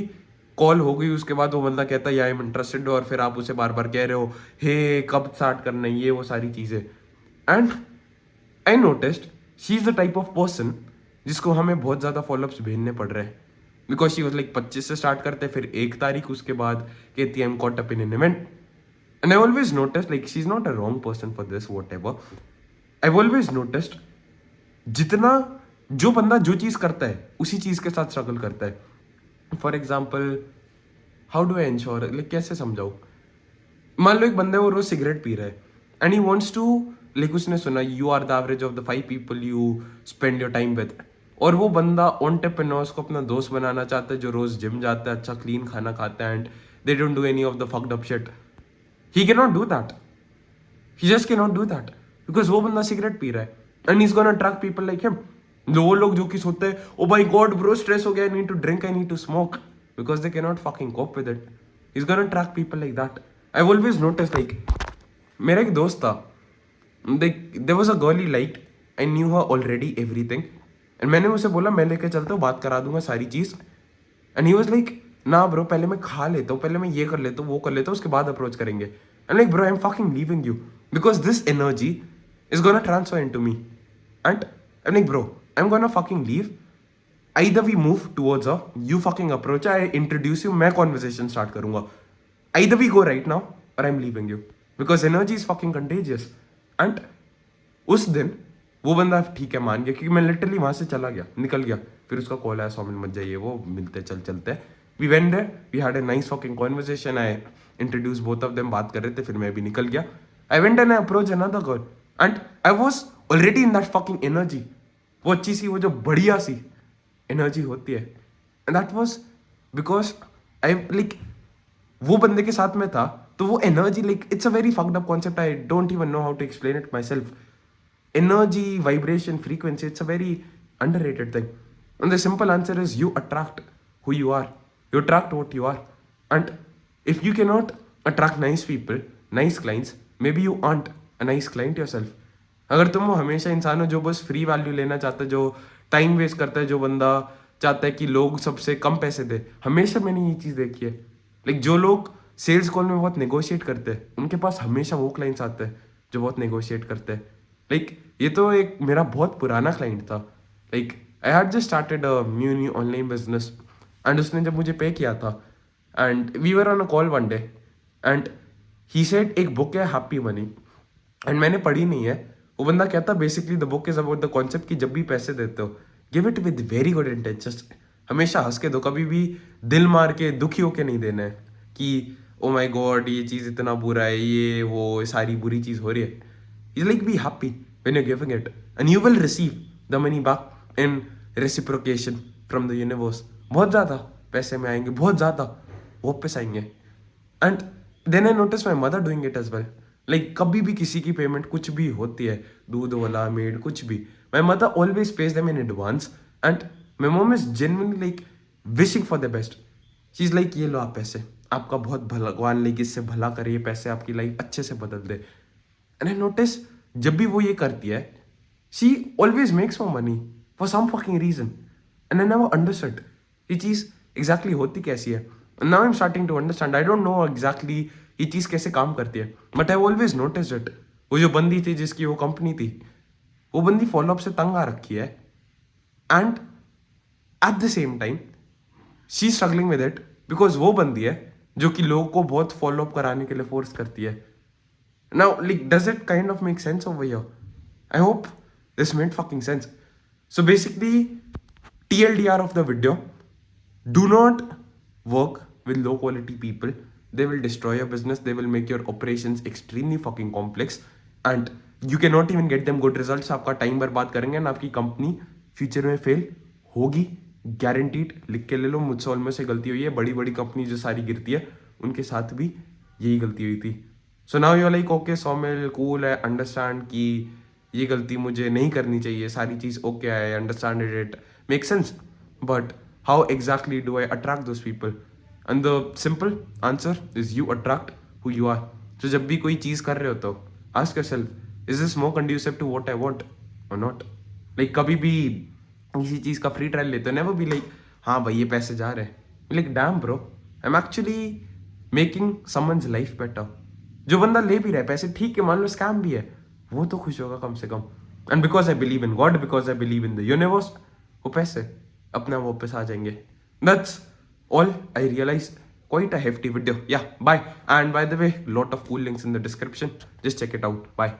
कॉल हो गई, उसके बाद वो बंदा कहता है आई एम इंटरेस्टेड, और फिर आप उसे बार बार कह रहे हो हे कब स्टार्ट करना है, ये वो सारी चीज़ें. And I noticed she is the type of person जिसको हमें बहुत ज़्यादा फॉलोअप्स भेजने पड़ रहे हैं. बिकॉज शी वॉज लाइक 25 से स्टार्ट करते फिर 1 तारीख, उसके बाद कहती है I M caught up in an event. And I always noticed like she is not a wrong person for this what ever. I always noticed जितना जो बंदा जो चीज़ करता है उसी चीज़ के साथ स्ट्रगल करता है. For example how do I ensure, like कैसे समझाऊँ? मान लो एक बंदा है वो रोज सिगरेट पी रहा है and he wants to, like उसने सुना you are the average of the 5 people you spend your time with. और वो बंदा एंटरप्रेन्योर्स को अपना दोस्त बनाना चाहता है जो रोज जिम जाता है, अच्छा क्लीन खाना खाता है and they don't do any of the fucked up shit. He can not do that. He just can not do that because वो बंदा सिगरेट पी रहा है and he is gonna attract people like him. वो लोग जो कि सोचते हैं oh my god bro stress हो गया, I need to drink, I need to smoke, because they can not fucking cope with it. He is gonna attract people like that. I always notice like मेरा एक दोस्त था, there was a girl he liked, I knew her already everything and मैंने उसे बोला मैं लेके चलता हूँ, बात करा दूंगा सारी चीज़. एंड ही वाज लाइक ना ब्रो पहले मैं खा लेता हूँ, पहले मैं ये कर लेता हूँ वो कर लेता हूँ, उसके बाद अप्रोच करेंगे. And like bro I am fucking leaving you because this energy is gonna transfer into me. And I am like bro I am gonna fucking leave. either we move towards a you fucking approach, I introduce you, मैं conversation start करूँगा. either we go right now or I'm leaving you because energy is fucking contagious. and उस दिन वो बंदा ठीक है मान गया क्योंकि मैं लिटरली वहाँ से चला गया, निकल गया. फिर उसका कॉल आया, सोमिल मत जाइए, वो मिलते चलते हैं. We went there, we had a nice fucking conversation. I introduce both of them, बात कर रहे थे, फिर मैं भी निकल गया. I went and I approach another girl and I was already in that fucking energy. वो अच्छी सी, वो जो बढ़िया सी एनर्जी होती है. And that was because I like वो बंदे के साथ में था तो वो energy like it's a very fucked up concept. I don't even know how to explain it myself. Energy, vibration, frequency, it's a very underrated thing. And the simple answer is you attract who you are. You attract what you are. And if you cannot attract nice people, nice clients, maybe you aren't a nice client yourself. अगर तुम वो हमेशा इंसान हो जो बस free value लेना चाहता है, जो टाइम वेस्ट करता है, जो बंदा चाहता है कि लोग सबसे कम पैसे दे, हमेशा मैंने ये चीज़ देखी है. लाइक जो लोग सेल्स कॉल में बहुत नेगोशिएट करते हैं उनके पास हमेशा वो क्लाइंट्स आते हैं जो बहुत नेगोशिएट करते हैं. लाइक ये तो एक मेरा बहुत पुराना क्लाइंट था. Like I had just started a new online business and उसने जब मुझे पे किया था and we were on a call one day and he said एक बुक है हैप्पी मनी एंड मैंने पढ़ी नहीं है. वो बंदा कहता basically the book is about the concept कि जब भी पैसे देते हो give it with very good intentions. हमेशा हंस के दो, कभी भी दिल मार के दुखी होके नहीं देना है कि ओ माय गॉड ये चीज़ इतना बुरा है, ये वो सारी बुरी चीज़ हो रही है. Is like be happy when you're giving it and you will receive the money back in reciprocation from the universe. बहुत ज़्यादा पैसे में आएंगे, बहुत ज़्यादा वापस आएंगे. and then I noticed my mother doing it as well. like कभी भी किसी की पेमेंट कुछ भी होती है, दूध वाला, मेड, कुछ भी, my mother always pays them in advance and my mom is genuinely like wishing for the best. she's like ये लो आप पैसे, आपका बहुत भगवान लाइक इससे भला करे, ये पैसे आपकी लाइफ अच्छे से बदल दे. and I notice जब भी वो ये करती है she always makes more money for some fucking reason and I never understood ये चीज़ एग्जैक्टली होती कैसी है. Now I am starting to understand. I don't know exactly ये चीज़ कैसे काम करती है but I always notice it. वो जो बंदी थी जिसकी वो कंपनी थी, वो बंदी फॉलोअप से तंग आ रखी है and at the same time she struggling with it because वो बंदी है जो कि लोगों को बहुत फॉलोअप कराने के लिए फोर्स करती है. Now, like, does it kind of make sense over here? I hope this made fucking sense. So basically, TLDR of the video, do not work with low quality people. They will destroy your business. They will make your operations extremely fucking complex. And you cannot even get them good results. आपका time बर्बाद करेंगे और आपकी company future में fail होगी, guaranteed. लिख के ले लो, मुझसे ऑलमोस्ट से गलती हुई है. बड़ी बड़ी कंपनी जो सारी गिरती है उनके साथ भी यही गलती हुई थी. So now you like okay Saumil cool है, अंडरस्टैंड कि ये गलती मुझे नहीं करनी चाहिए, सारी चीज़ ओके है, I understand it make sense, but how exactly do I attract those people? And the simple answer is you attract who you are. तो जब भी कोई चीज़ कर रहे हो तो ask yourself, is this more conducive to what I want और नॉट? लाइक कभी भी किसी चीज़ का फ्री ट्रायल लेते हो, नेवर बी लाइक हाँ भाई ये पैसे जा रहे हैं. Like damn bro, I am actually making someone's life better. जो बंदा ले भी रहा है पैसे, ठीक है मान लो स्कैम भी है, वो तो खुश होगा कम से कम. And because I believe in God, because I believe in the universe, वो पैसे अपने आप वापस आ जाएंगे. That's all I realise. Quite a hefty video. Yeah, bye. And by the way, lot of cool links in the description. Just check it out. Bye.